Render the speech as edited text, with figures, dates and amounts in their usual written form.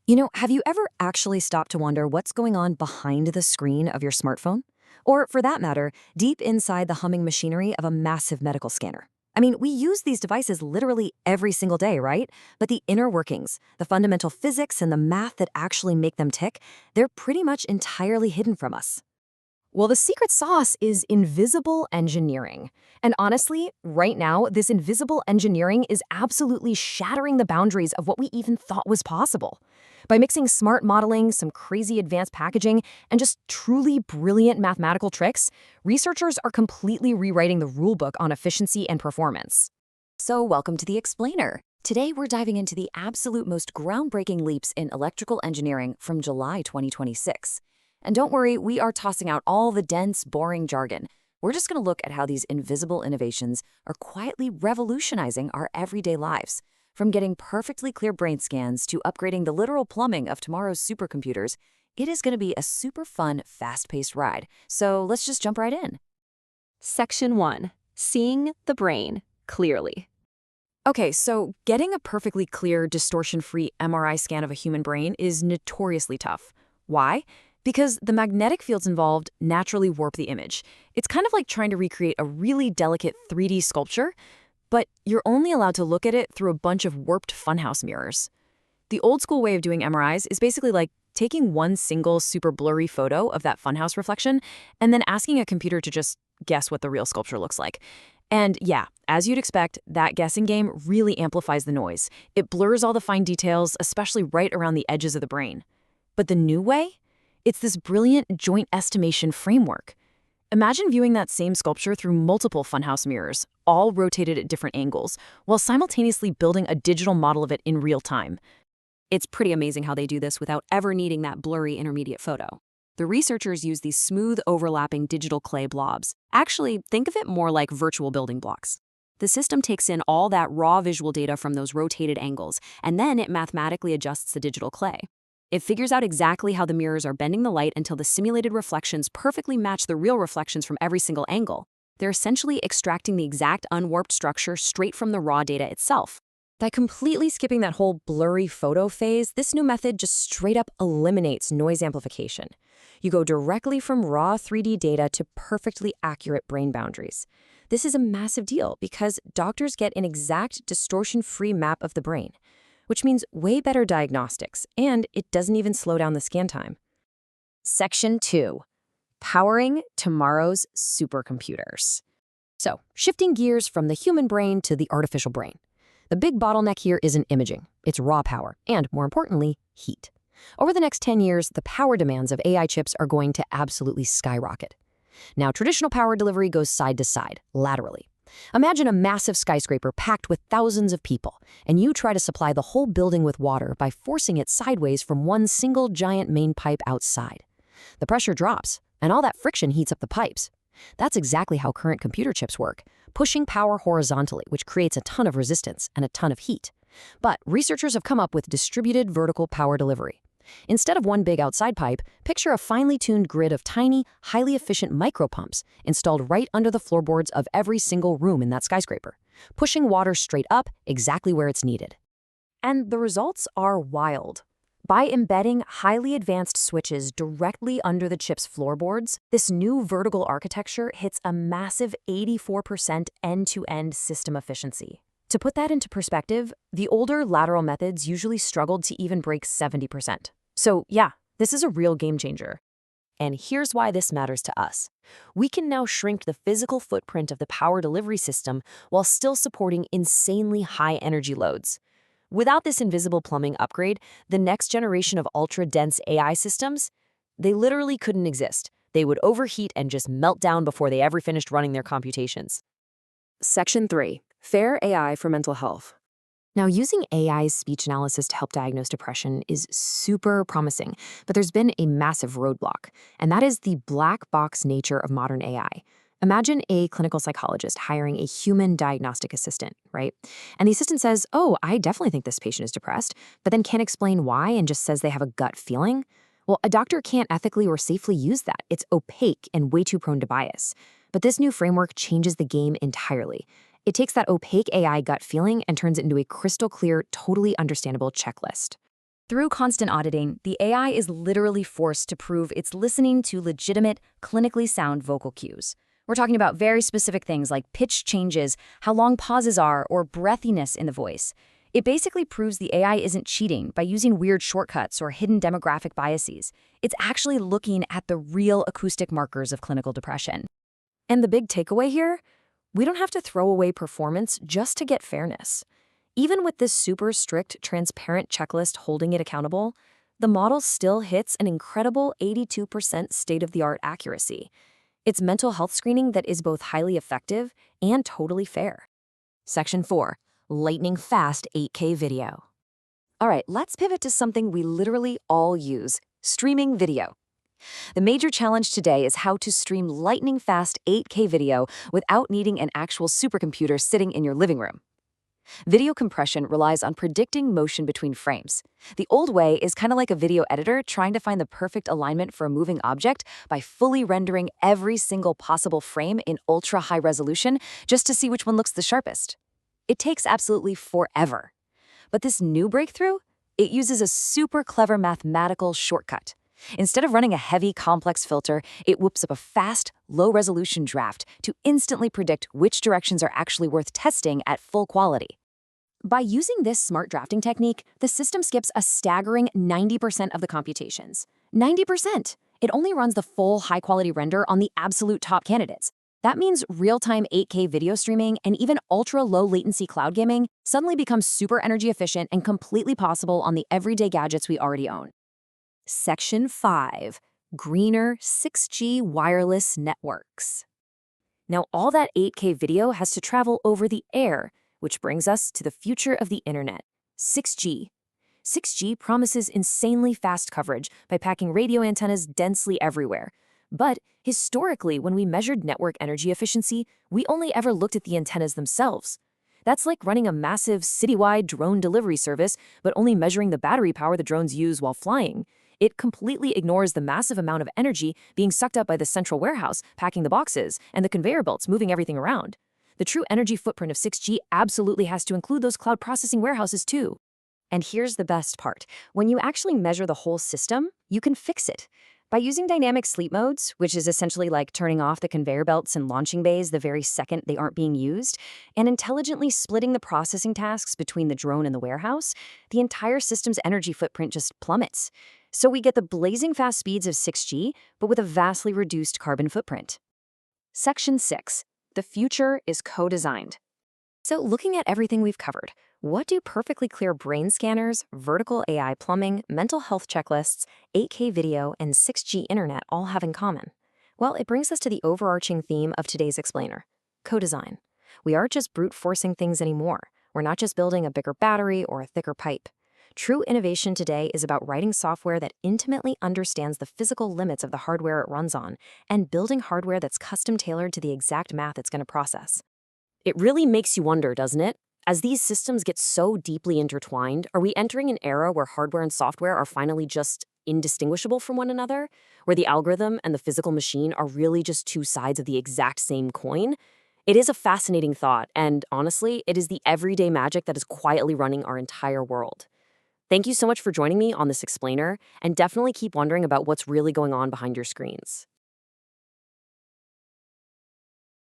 Have you ever actually stopped to wonder what's going on behind the screen of your smartphone? Or, for that matter, deep inside the humming machinery of a massive medical scanner? I mean, we use these devices literally every single day, right? But the inner workings, the fundamental physics, and the math that actually make them tick, they're pretty much entirely hidden from us. Well, the secret sauce is invisible engineering. And honestly, right now, this invisible engineering is absolutely shattering the boundaries of what we even thought was possible. By mixing smart modeling, some crazy advanced packaging, and just truly brilliant mathematical tricks, researchers are completely rewriting the rulebook on efficiency and performance. So, welcome to The Explainer. Today, we're diving into the absolute most groundbreaking leaps in electrical engineering from July 2026. And don't worry, we are tossing out all the dense, boring jargon. We're just going to look at how these invisible innovations are quietly revolutionizing our everyday lives. From getting perfectly clear brain scans to upgrading the literal plumbing of tomorrow's supercomputers, it is going to be a super fun, fast-paced ride. So let's just jump right in. Section 1. Seeing the brain clearly. Okay, so getting a perfectly clear, distortion-free MRI scan of a human brain is notoriously tough. Why? Because the magnetic fields involved naturally warp the image. It's kind of like trying to recreate a really delicate 3D sculpture, but you're only allowed to look at it through a bunch of warped funhouse mirrors. The old school way of doing MRIs is basically like taking one single super blurry photo of that funhouse reflection and then asking a computer to just guess what the real sculpture looks like. And yeah, as you'd expect, that guessing game really amplifies the noise. It blurs all the fine details, especially right around the edges of the brain. But the new way? It's this brilliant joint estimation framework. Imagine viewing that same sculpture through multiple funhouse mirrors, all rotated at different angles, while simultaneously building a digital model of it in real time. It's pretty amazing how they do this without ever needing that blurry intermediate photo. The researchers use these smooth, overlapping digital clay blobs. Actually, think of it more like virtual building blocks. The system takes in all that raw visual data from those rotated angles, and then it mathematically adjusts the digital clay. It figures out exactly how the mirrors are bending the light until the simulated reflections perfectly match the real reflections from every single angle. They're essentially extracting the exact unwarped structure straight from the raw data itself. By completely skipping that whole blurry photo phase, this new method just straight up eliminates noise amplification. You go directly from raw 3D data to perfectly accurate brain boundaries. This is a massive deal because doctors get an exact distortion-free map of the brain, which means way better diagnostics, and it doesn't even slow down the scan time. Section 2. Powering tomorrow's supercomputers. So, shifting gears from the human brain to the artificial brain. The big bottleneck here isn't imaging, it's raw power, and more importantly, heat. Over the next 10 years, the power demands of AI chips are going to absolutely skyrocket. Now, traditional power delivery goes side to side, laterally. Imagine a massive skyscraper packed with thousands of people, and you try to supply the whole building with water by forcing it sideways from one single giant main pipe outside. The pressure drops, and all that friction heats up the pipes. That's exactly how current computer chips work, pushing power horizontally, which creates a ton of resistance and a ton of heat. But researchers have come up with distributed vertical power delivery. Instead of one big outside pipe, picture a finely tuned grid of tiny, highly efficient micropumps installed right under the floorboards of every single room in that skyscraper, pushing water straight up exactly where it's needed. And the results are wild. By embedding highly advanced switches directly under the chip's floorboards, this new vertical architecture hits a massive 84% end-to-end system efficiency. To put that into perspective, the older lateral methods usually struggled to even break 70%. So yeah, this is a real game changer. And here's why this matters to us. We can now shrink the physical footprint of the power delivery system while still supporting insanely high energy loads. Without this invisible plumbing upgrade, the next generation of ultra-dense AI systems, they literally couldn't exist. They would overheat and just melt down before they ever finished running their computations. Section 3. Fair AI for mental health. Now, using AI's speech analysis to help diagnose depression is super promising, but there's been a massive roadblock, and that is the black box nature of modern AI. Imagine a clinical psychologist hiring a human diagnostic assistant, right? And the assistant says, "Oh, I definitely think this patient is depressed," but then can't explain why and just says they have a gut feeling. Well, a doctor can't ethically or safely use that. It's opaque and way too prone to bias. But this new framework changes the game entirely. It takes that opaque AI gut feeling and turns it into a crystal clear, totally understandable checklist. Through constant auditing, the AI is literally forced to prove it's listening to legitimate, clinically sound vocal cues. We're talking about very specific things like pitch changes, how long pauses are, or breathiness in the voice. It basically proves the AI isn't cheating by using weird shortcuts or hidden demographic biases. It's actually looking at the real acoustic markers of clinical depression. And the big takeaway here? We don't have to throw away performance just to get fairness. Even with this super strict, transparent checklist holding it accountable, the model still hits an incredible 82% state-of-the-art accuracy. It's mental health screening that is both highly effective and totally fair. Section 4. Lightning-fast 8K video. All right, let's pivot to something we literally all use, streaming video. The major challenge today is how to stream lightning-fast 8K video without needing an actual supercomputer sitting in your living room. Video compression relies on predicting motion between frames. The old way is kind of like a video editor trying to find the perfect alignment for a moving object by fully rendering every single possible frame in ultra-high resolution just to see which one looks the sharpest. It takes absolutely forever. But this new breakthrough, it uses a super clever mathematical shortcut. Instead of running a heavy, complex filter, it whoops up a fast, low-resolution draft to instantly predict which directions are actually worth testing at full quality. By using this smart drafting technique, the system skips a staggering 90% of the computations. 90%! It only runs the full high-quality render on the absolute top candidates. That means real-time 8K video streaming and even ultra-low latency cloud gaming suddenly becomes super energy efficient and completely possible on the everyday gadgets we already own. Section 5. Greener 6G wireless networks. Now, all that 8K video has to travel over the air, which brings us to the future of the internet, 6G. 6G promises insanely fast coverage by packing radio antennas densely everywhere. But historically, when we measured network energy efficiency, we only ever looked at the antennas themselves. That's like running a massive citywide drone delivery service, but only measuring the battery power the drones use while flying. It completely ignores the massive amount of energy being sucked up by the central warehouse packing the boxes and the conveyor belts moving everything around. The true energy footprint of 6G absolutely has to include those cloud processing warehouses too. And here's the best part. When you actually measure the whole system, you can fix it. By using dynamic sleep modes, which is essentially like turning off the conveyor belts and launching bays the very second they aren't being used, and intelligently splitting the processing tasks between the drone and the warehouse, the entire system's energy footprint just plummets. So we get the blazing fast speeds of 6G, but with a vastly reduced carbon footprint. Section 6. The future is co-designed. So looking at everything we've covered, what do perfectly clear brain scanners, vertical AI plumbing, mental health checklists, 8K video, and 6G internet all have in common? Well, it brings us to the overarching theme of today's explainer, co-design. We aren't just brute forcing things anymore. We're not just building a bigger battery or a thicker pipe. True innovation today is about writing software that intimately understands the physical limits of the hardware it runs on and building hardware that's custom-tailored to the exact math it's going to process. It really makes you wonder, doesn't it? As these systems get so deeply intertwined, are we entering an era where hardware and software are finally just indistinguishable from one another? Where the algorithm and the physical machine are really just two sides of the exact same coin? It is a fascinating thought, and honestly, it is the everyday magic that is quietly running our entire world. Thank you so much for joining me on this explainer, and definitely keep wondering about what's really going on behind your screens.